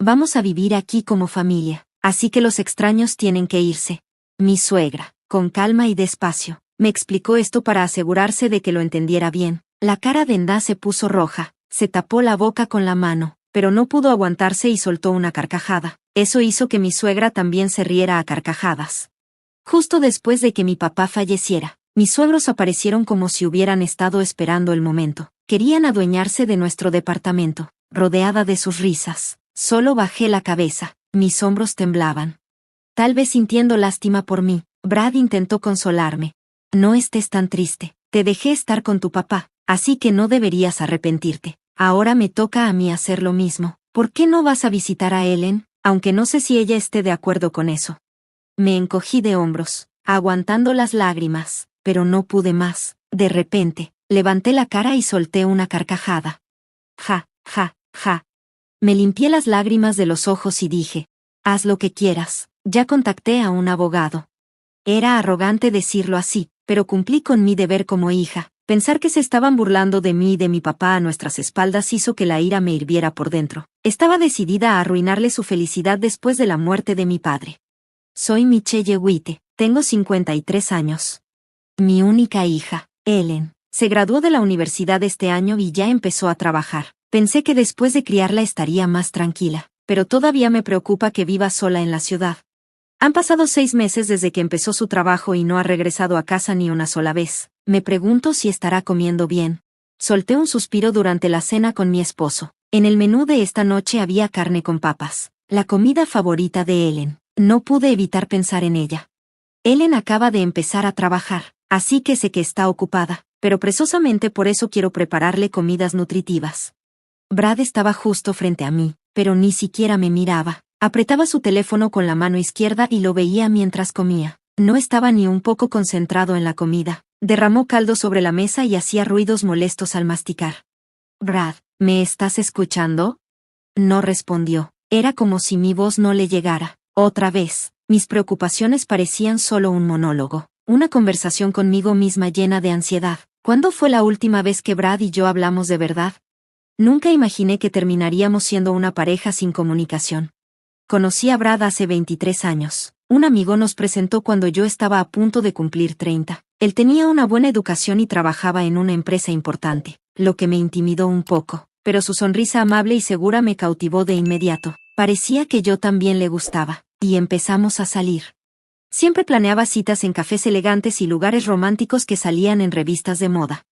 Vamos a vivir aquí como familia, así que los extraños tienen que irse. Mi suegra, con calma y despacio, me explicó esto para asegurarse de que lo entendiera bien. La cara de Nda se puso roja, se tapó la boca con la mano, pero no pudo aguantarse y soltó una carcajada. Eso hizo que mi suegra también se riera a carcajadas. Justo después de que mi papá falleciera, mis suegros aparecieron como si hubieran estado esperando el momento. Querían adueñarse de nuestro departamento, rodeada de sus risas. Solo bajé la cabeza, mis hombros temblaban. Tal vez sintiendo lástima por mí, Brad intentó consolarme. No estés tan triste, te dejé estar con tu papá, así que no deberías arrepentirte. Ahora me toca a mí hacer lo mismo. ¿Por qué no vas a visitar a Ellen? Aunque no sé si ella esté de acuerdo con eso. Me encogí de hombros, aguantando las lágrimas, pero no pude más. De repente, levanté la cara y solté una carcajada. Ja, ja, ja. Me limpié las lágrimas de los ojos y dije, haz lo que quieras, ya contacté a un abogado. Era arrogante decirlo así, pero cumplí con mi deber como hija. Pensar que se estaban burlando de mí y de mi papá a nuestras espaldas hizo que la ira me hirviera por dentro. Estaba decidida a arruinarle su felicidad después de la muerte de mi padre. Soy Michelle Witte, tengo 53 años. Mi única hija, Ellen, se graduó de la universidad este año y ya empezó a trabajar. Pensé que después de criarla estaría más tranquila, pero todavía me preocupa que viva sola en la ciudad. Han pasado 6 meses desde que empezó su trabajo y no ha regresado a casa ni una sola vez. Me pregunto si estará comiendo bien. Solté un suspiro durante la cena con mi esposo. En el menú de esta noche había carne con papas, la comida favorita de Ellen. No pude evitar pensar en ella. Ellen acaba de empezar a trabajar, así que sé que está ocupada, pero precisamente por eso quiero prepararle comidas nutritivas. Brad estaba justo frente a mí, pero ni siquiera me miraba. Apretaba su teléfono con la mano izquierda y lo veía mientras comía. No estaba ni un poco concentrado en la comida. Derramó caldo sobre la mesa y hacía ruidos molestos al masticar. Brad, ¿me estás escuchando? No respondió. Era como si mi voz no le llegara. Otra vez, mis preocupaciones parecían solo un monólogo. Una conversación conmigo misma llena de ansiedad. ¿Cuándo fue la última vez que Brad y yo hablamos de verdad? Nunca imaginé que terminaríamos siendo una pareja sin comunicación. Conocí a Brad hace 23 años. Un amigo nos presentó cuando yo estaba a punto de cumplir 30. Él tenía una buena educación y trabajaba en una empresa importante, lo que me intimidó un poco, pero su sonrisa amable y segura me cautivó de inmediato. Parecía que yo también le gustaba, y empezamos a salir. Siempre planeaba citas en cafés elegantes y lugares románticos que salían en revistas de moda.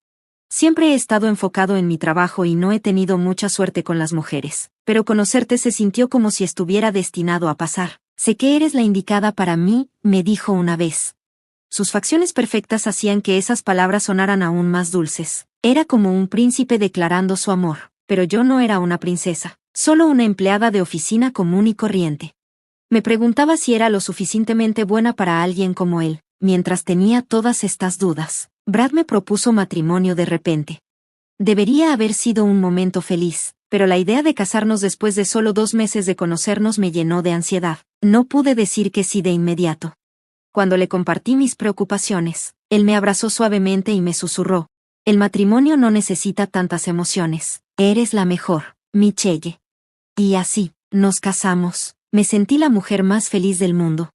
Siempre he estado enfocado en mi trabajo y no he tenido mucha suerte con las mujeres, pero conocerte se sintió como si estuviera destinado a pasar. Sé que eres la indicada para mí, me dijo una vez. Sus facciones perfectas hacían que esas palabras sonaran aún más dulces. Era como un príncipe declarando su amor, pero yo no era una princesa, solo una empleada de oficina común y corriente. Me preguntaba si era lo suficientemente buena para alguien como él. Mientras tenía todas estas dudas, Brad me propuso matrimonio de repente. Debería haber sido un momento feliz, pero la idea de casarnos después de solo 2 meses de conocernos me llenó de ansiedad. No pude decir que sí de inmediato. Cuando le compartí mis preocupaciones, él me abrazó suavemente y me susurró: el matrimonio no necesita tantas emociones. Eres la mejor, Michelle. Y así, nos casamos. Me sentí la mujer más feliz del mundo.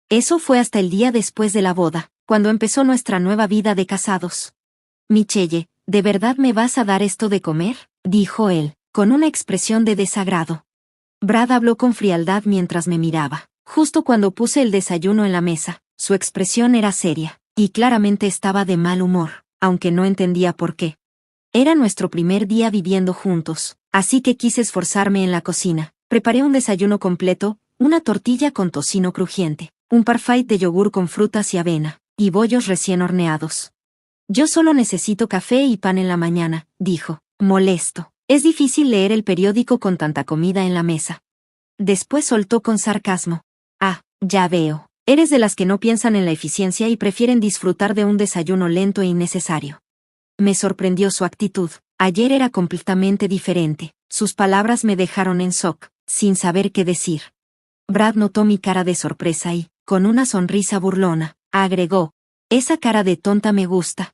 Eso fue hasta el día después de la boda, cuando empezó nuestra nueva vida de casados. Michelle, ¿de verdad me vas a dar esto de comer?, dijo él, con una expresión de desagrado. Brad habló con frialdad mientras me miraba. Justo cuando puse el desayuno en la mesa, su expresión era seria, y claramente estaba de mal humor, aunque no entendía por qué. Era nuestro primer día viviendo juntos, así que quise esforzarme en la cocina. Preparé un desayuno completo, una tortilla con tocino crujiente, un parfait de yogur con frutas y avena, y bollos recién horneados. Yo solo necesito café y pan en la mañana, dijo, molesto. Es difícil leer el periódico con tanta comida en la mesa. Después soltó con sarcasmo: ah, ya veo. Eres de las que no piensan en la eficiencia y prefieren disfrutar de un desayuno lento e innecesario. Me sorprendió su actitud. Ayer era completamente diferente. Sus palabras me dejaron en shock, sin saber qué decir. Brad notó mi cara de sorpresa y, con una sonrisa burlona, agregó: esa cara de tonta me gusta.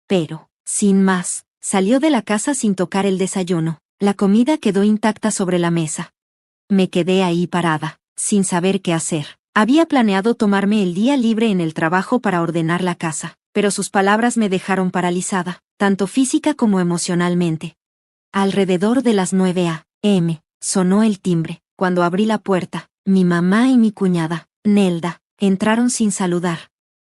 Pero, sin más, salió de la casa sin tocar el desayuno. La comida quedó intacta sobre la mesa. Me quedé ahí parada, sin saber qué hacer. Había planeado tomarme el día libre en el trabajo para ordenar la casa, pero sus palabras me dejaron paralizada, tanto física como emocionalmente. Alrededor de las 9 a.m., sonó el timbre. Cuando abrí la puerta, mi mamá y mi cuñada, Nelda, entraron sin saludar.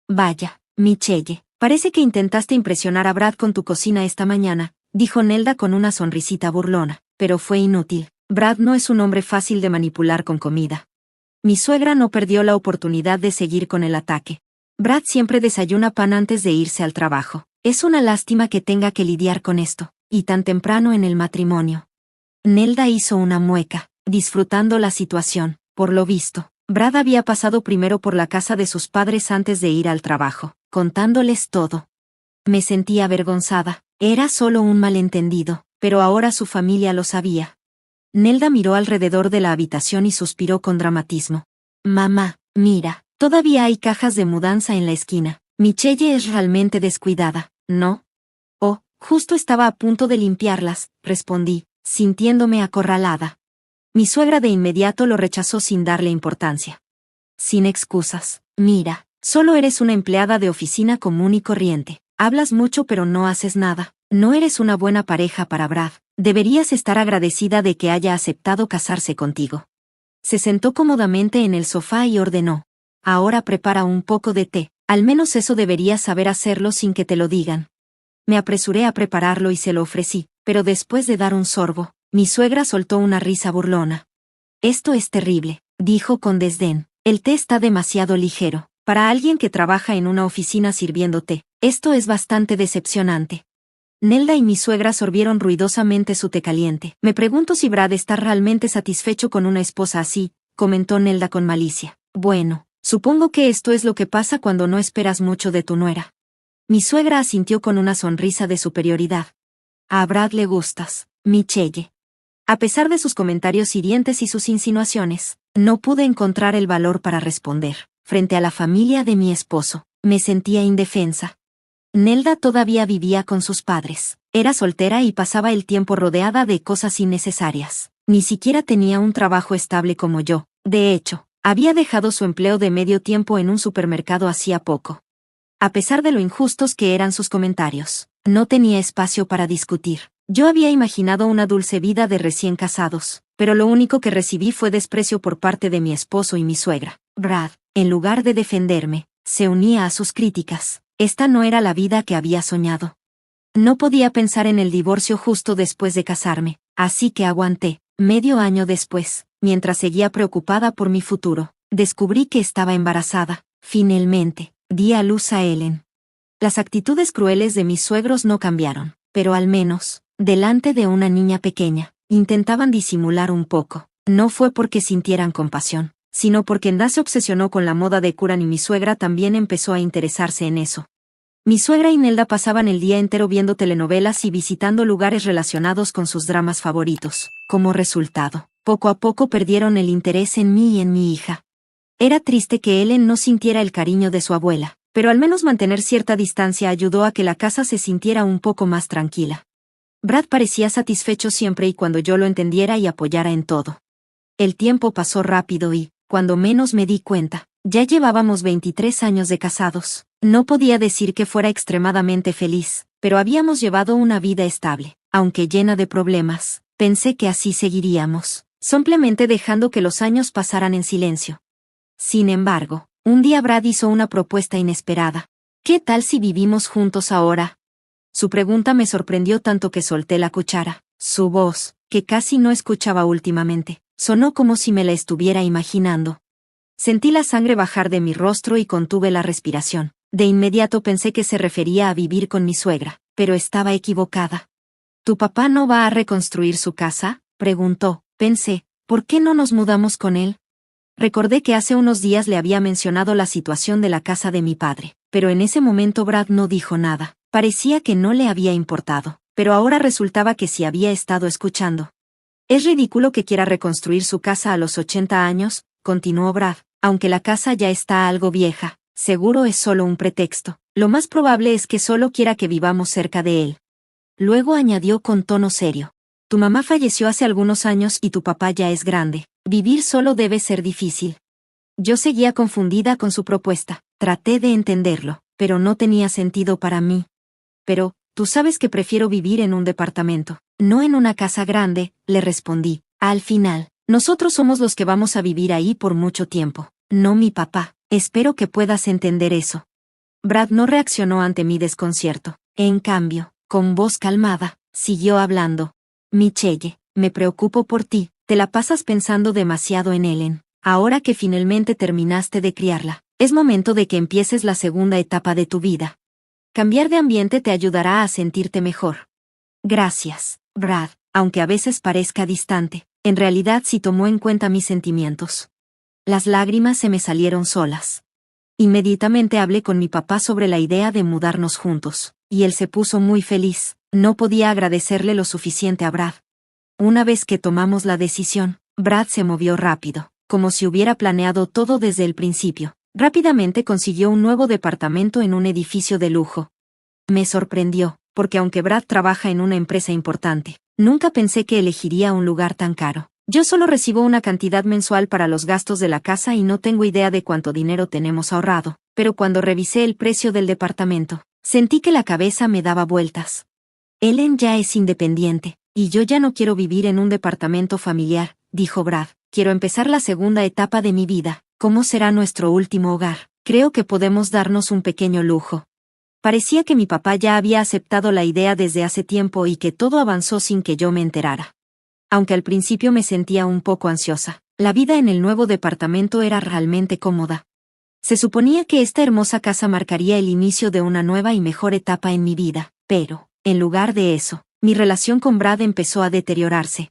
Vaya, Michelle, parece que intentaste impresionar a Brad con tu cocina esta mañana, dijo Nelda con una sonrisita burlona, pero fue inútil. Brad no es un hombre fácil de manipular con comida. Mi suegra no perdió la oportunidad de seguir con el ataque. Brad siempre desayuna pan antes de irse al trabajo. Es una lástima que tenga que lidiar con esto, y tan temprano en el matrimonio. Nelda hizo una mueca, disfrutando la situación. Por lo visto, Brad había pasado primero por la casa de sus padres antes de ir al trabajo, contándoles todo. Me sentí avergonzada. Era solo un malentendido, pero ahora su familia lo sabía. Nelda miró alrededor de la habitación y suspiró con dramatismo. Mamá, mira, todavía hay cajas de mudanza en la esquina. Michelle es realmente descuidada, ¿no? Oh, justo estaba a punto de limpiarlas, respondí, sintiéndome acorralada. Mi suegra de inmediato lo rechazó sin darle importancia. Sin excusas, mira, solo eres una empleada de oficina común y corriente. Hablas mucho pero no haces nada. No eres una buena pareja para Brad. Deberías estar agradecida de que haya aceptado casarse contigo. Se sentó cómodamente en el sofá y ordenó. Ahora prepara un poco de té, al menos eso deberías saber hacerlo sin que te lo digan. Me apresuré a prepararlo y se lo ofrecí, pero después de dar un sorbo, mi suegra soltó una risa burlona. Esto es terrible, dijo con desdén. El té está demasiado ligero. Para alguien que trabaja en una oficina sirviendo té, esto es bastante decepcionante. Nelda y mi suegra sorbieron ruidosamente su té caliente. Me pregunto si Brad está realmente satisfecho con una esposa así, comentó Nelda con malicia. Bueno, supongo que esto es lo que pasa cuando no esperas mucho de tu nuera. Mi suegra asintió con una sonrisa de superioridad. A Brad le gustas, Michelle. A pesar de sus comentarios hirientes y sus insinuaciones, no pude encontrar el valor para responder. Frente a la familia de mi esposo, me sentía indefensa. Nelda todavía vivía con sus padres. Era soltera y pasaba el tiempo rodeada de cosas innecesarias. Ni siquiera tenía un trabajo estable como yo. De hecho, había dejado su empleo de medio tiempo en un supermercado hacía poco. A pesar de lo injustos que eran sus comentarios, no tenía espacio para discutir. Yo había imaginado una dulce vida de recién casados, pero lo único que recibí fue desprecio por parte de mi esposo y mi suegra. Brad, en lugar de defenderme, se unía a sus críticas. Esta no era la vida que había soñado. No podía pensar en el divorcio justo después de casarme, así que aguanté. Medio año después, mientras seguía preocupada por mi futuro, descubrí que estaba embarazada. Finalmente, di a luz a Ellen. Las actitudes crueles de mis suegros no cambiaron, pero al menos, delante de una niña pequeña, intentaban disimular un poco. No fue porque sintieran compasión, sino porque Nda se obsesionó con la moda de Kuran y mi suegra también empezó a interesarse en eso. Mi suegra y Nelda pasaban el día entero viendo telenovelas y visitando lugares relacionados con sus dramas favoritos. Como resultado, poco a poco perdieron el interés en mí y en mi hija. Era triste que Ellen no sintiera el cariño de su abuela, pero al menos mantener cierta distancia ayudó a que la casa se sintiera un poco más tranquila. Brad parecía satisfecho siempre y cuando yo lo entendiera y apoyara en todo. El tiempo pasó rápido y, cuando menos me di cuenta, ya llevábamos 23 años de casados. No podía decir que fuera extremadamente feliz, pero habíamos llevado una vida estable, aunque llena de problemas. Pensé que así seguiríamos, simplemente dejando que los años pasaran en silencio. Sin embargo, un día Brad hizo una propuesta inesperada. ¿Qué tal si vivimos juntos ahora? Su pregunta me sorprendió tanto que solté la cuchara. Su voz, que casi no escuchaba últimamente, sonó como si me la estuviera imaginando. Sentí la sangre bajar de mi rostro y contuve la respiración. De inmediato pensé que se refería a vivir con mi suegra, pero estaba equivocada. ¿Tu papá no va a reconstruir su casa?, preguntó. Pensé, ¿por qué no nos mudamos con él? Recordé que hace unos días le había mencionado la situación de la casa de mi padre, pero en ese momento Brad no dijo nada. Parecía que no le había importado, pero ahora resultaba que sí había estado escuchando. Es ridículo que quiera reconstruir su casa a los 80 años, continuó Brad, aunque la casa ya está algo vieja. Seguro es solo un pretexto. Lo más probable es que solo quiera que vivamos cerca de él. Luego añadió con tono serio. Tu mamá falleció hace algunos años y tu papá ya es grande. Vivir solo debe ser difícil. Yo seguía confundida con su propuesta. Traté de entenderlo, pero no tenía sentido para mí. Pero, tú sabes que prefiero vivir en un departamento, no en una casa grande, le respondí. Al final, nosotros somos los que vamos a vivir ahí por mucho tiempo, no mi papá. Espero que puedas entender eso. Brad no reaccionó ante mi desconcierto. En cambio, con voz calmada, siguió hablando. Michelle, me preocupo por ti, te la pasas pensando demasiado en Ellen. Ahora que finalmente terminaste de criarla, es momento de que empieces la segunda etapa de tu vida. Cambiar de ambiente te ayudará a sentirte mejor. Gracias, Brad, aunque a veces parezca distante, en realidad sí tomó en cuenta mis sentimientos. Las lágrimas se me salieron solas. Inmediatamente hablé con mi papá sobre la idea de mudarnos juntos, y él se puso muy feliz. No podía agradecerle lo suficiente a Brad. Una vez que tomamos la decisión, Brad se movió rápido, como si hubiera planeado todo desde el principio. Rápidamente consiguió un nuevo departamento en un edificio de lujo. Me sorprendió, porque aunque Brad trabaja en una empresa importante, nunca pensé que elegiría un lugar tan caro. Yo solo recibo una cantidad mensual para los gastos de la casa y no tengo idea de cuánto dinero tenemos ahorrado, pero cuando revisé el precio del departamento, sentí que la cabeza me daba vueltas. Ellen ya es independiente, y yo ya no quiero vivir en un departamento familiar, dijo Brad. Quiero empezar la segunda etapa de mi vida. ¿Cómo será nuestro último hogar? Creo que podemos darnos un pequeño lujo. Parecía que mi papá ya había aceptado la idea desde hace tiempo y que todo avanzó sin que yo me enterara. Aunque al principio me sentía un poco ansiosa, la vida en el nuevo departamento era realmente cómoda. Se suponía que esta hermosa casa marcaría el inicio de una nueva y mejor etapa en mi vida, pero, en lugar de eso, mi relación con Brad empezó a deteriorarse.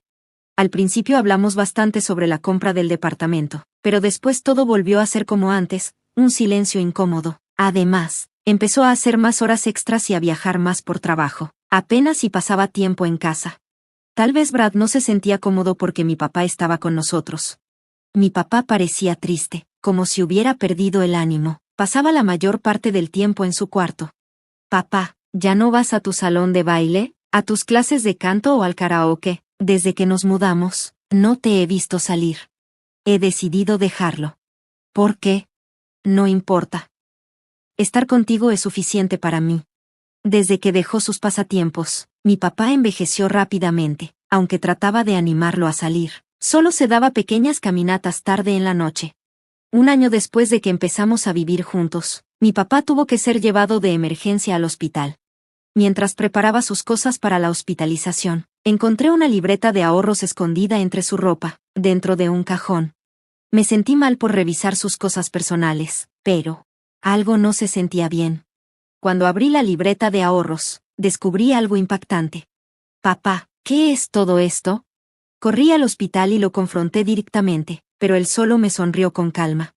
Al principio hablamos bastante sobre la compra del departamento, pero después todo volvió a ser como antes, un silencio incómodo. Además, empezó a hacer más horas extras y a viajar más por trabajo, apenas si pasaba tiempo en casa. Tal vez Brad no se sentía cómodo porque mi papá estaba con nosotros. Mi papá parecía triste, como si hubiera perdido el ánimo. Pasaba la mayor parte del tiempo en su cuarto. Papá, ¿ya no vas a tu salón de baile, a tus clases de canto o al karaoke? Desde que nos mudamos, no te he visto salir. He decidido dejarlo. ¿Por qué? No importa. Estar contigo es suficiente para mí. Desde que dejó sus pasatiempos, mi papá envejeció rápidamente, aunque trataba de animarlo a salir. Solo se daba pequeñas caminatas tarde en la noche. Un año después de que empezamos a vivir juntos, mi papá tuvo que ser llevado de emergencia al hospital. Mientras preparaba sus cosas para la hospitalización, encontré una libreta de ahorros escondida entre su ropa, dentro de un cajón. Me sentí mal por revisar sus cosas personales, pero algo no se sentía bien. Cuando abrí la libreta de ahorros, descubrí algo impactante. Papá, ¿qué es todo esto? Corrí al hospital y lo confronté directamente, pero él solo me sonrió con calma.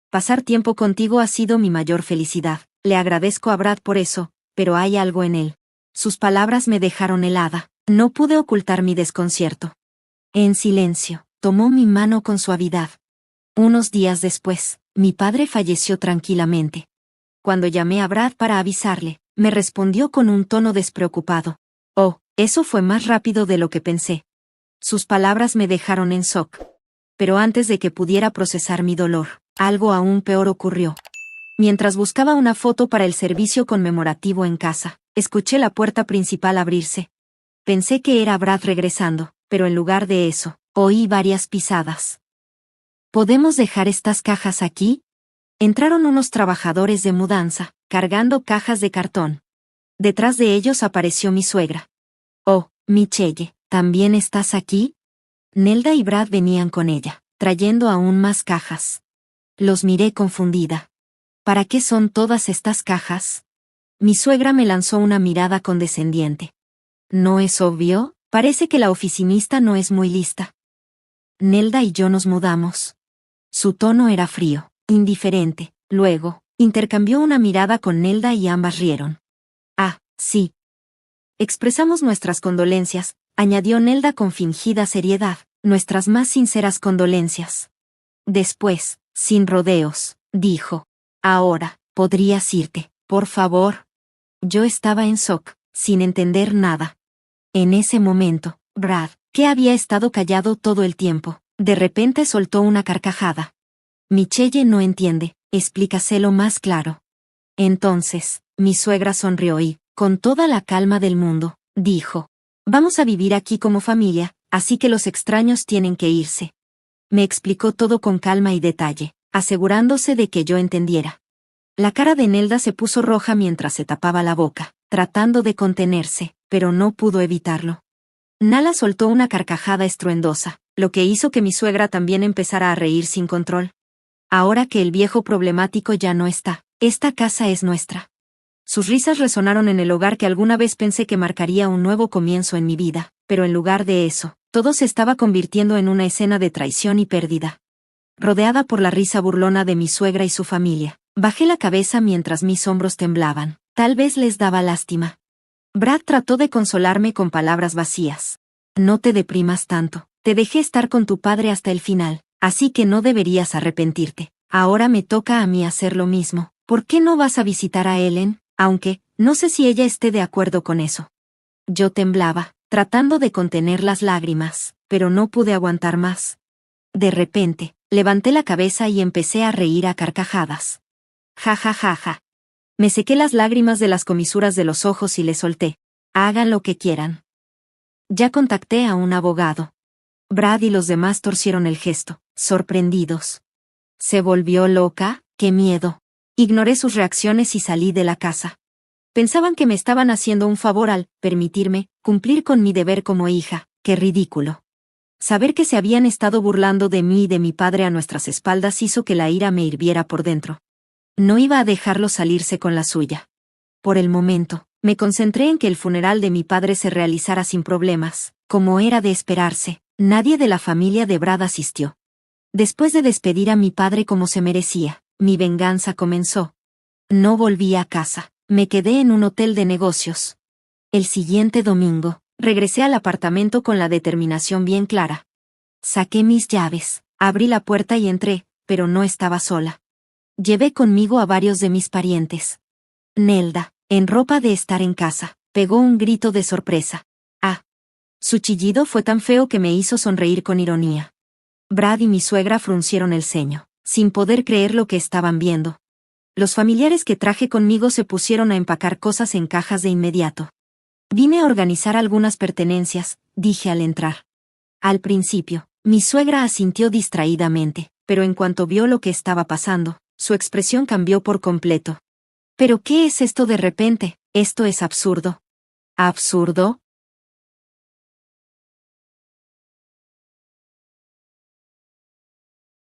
Pasar tiempo contigo ha sido mi mayor felicidad. Le agradezco a Brad por eso, pero hay algo en él. Sus palabras me dejaron helada. No pude ocultar mi desconcierto. En silencio, tomó mi mano con suavidad. Unos días después, mi padre falleció tranquilamente. Cuando llamé a Brad para avisarle, me respondió con un tono despreocupado. Oh, eso fue más rápido de lo que pensé. Sus palabras me dejaron en shock. Pero antes de que pudiera procesar mi dolor, algo aún peor ocurrió. Mientras buscaba una foto para el servicio conmemorativo en casa, escuché la puerta principal abrirse. Pensé que era Brad regresando, pero en lugar de eso, oí varias pisadas. ¿Podemos dejar estas cajas aquí? Entraron unos trabajadores de mudanza, cargando cajas de cartón. Detrás de ellos apareció mi suegra. Oh, Michelle, ¿también estás aquí? Nelda y Brad venían con ella, trayendo aún más cajas. Los miré confundida. ¿Para qué son todas estas cajas? Mi suegra me lanzó una mirada condescendiente. ¿No es obvio? Parece que la oficinista no es muy lista. Nelda y yo nos mudamos. Su tono era frío, indiferente. Luego, intercambió una mirada con Nelda y ambas rieron. Ah, sí. Expresamos nuestras condolencias, añadió Nelda con fingida seriedad, nuestras más sinceras condolencias. Después, sin rodeos, dijo. Ahora, ¿podrías irte, por favor? Yo estaba en shock, sin entender nada. En ese momento, Brad, que había estado callado todo el tiempo, De repente soltó una carcajada. Michelle no entiende, explícaselo más claro. Entonces, mi suegra sonrió y, con toda la calma del mundo, dijo: vamos a vivir aquí como familia, así que los extraños tienen que irse. Me explicó todo con calma y detalle, asegurándose de que yo entendiera. La cara de Nelda se puso roja mientras se tapaba la boca, tratando de contenerse, pero no pudo evitarlo. Nala soltó una carcajada estruendosa, lo que hizo que mi suegra también empezara a reír sin control. Ahora que el viejo problemático ya no está, esta casa es nuestra. Sus risas resonaron en el hogar que alguna vez pensé que marcaría un nuevo comienzo en mi vida, pero en lugar de eso, todo se estaba convirtiendo en una escena de traición y pérdida. Rodeada por la risa burlona de mi suegra y su familia, bajé la cabeza mientras mis hombros temblaban. Tal vez les daba lástima. Brad trató de consolarme con palabras vacías. No te deprimas tanto. Te dejé estar con tu padre hasta el final, así que no deberías arrepentirte. Ahora me toca a mí hacer lo mismo. ¿Por qué no vas a visitar a Ellen? Aunque, no sé si ella esté de acuerdo con eso. Yo temblaba, tratando de contener las lágrimas, pero no pude aguantar más. De repente, levanté la cabeza y empecé a reír a carcajadas. Ja ja ja ja. Me sequé las lágrimas de las comisuras de los ojos y le solté: hagan lo que quieran. Ya contacté a un abogado. Brad y los demás torcieron el gesto, sorprendidos. ¿Se volvió loca? ¡Qué miedo! Ignoré sus reacciones y salí de la casa. Pensaban que me estaban haciendo un favor al permitirme cumplir con mi deber como hija. ¡Qué ridículo! Saber que se habían estado burlando de mí y de mi padre a nuestras espaldas hizo que la ira me hirviera por dentro. No iba a dejarlo salirse con la suya. Por el momento, me concentré en que el funeral de mi padre se realizara sin problemas. Como era de esperarse, nadie de la familia de Brad asistió. Después de despedir a mi padre como se merecía, mi venganza comenzó. No volví a casa, me quedé en un hotel de negocios. El siguiente domingo, regresé al apartamento con la determinación bien clara. Saqué mis llaves, abrí la puerta y entré, pero no estaba sola. Llevé conmigo a varios de mis parientes. Nelda, en ropa de estar en casa, pegó un grito de sorpresa. Ah. Su chillido fue tan feo que me hizo sonreír con ironía. Brad y mi suegra fruncieron el ceño, sin poder creer lo que estaban viendo. Los familiares que traje conmigo se pusieron a empacar cosas en cajas de inmediato. Vine a organizar algunas pertenencias, dije al entrar. Al principio, mi suegra asintió distraídamente, pero en cuanto vio lo que estaba pasando, su expresión cambió por completo. ¿Pero qué es esto de repente? Esto es absurdo. ¿Absurdo?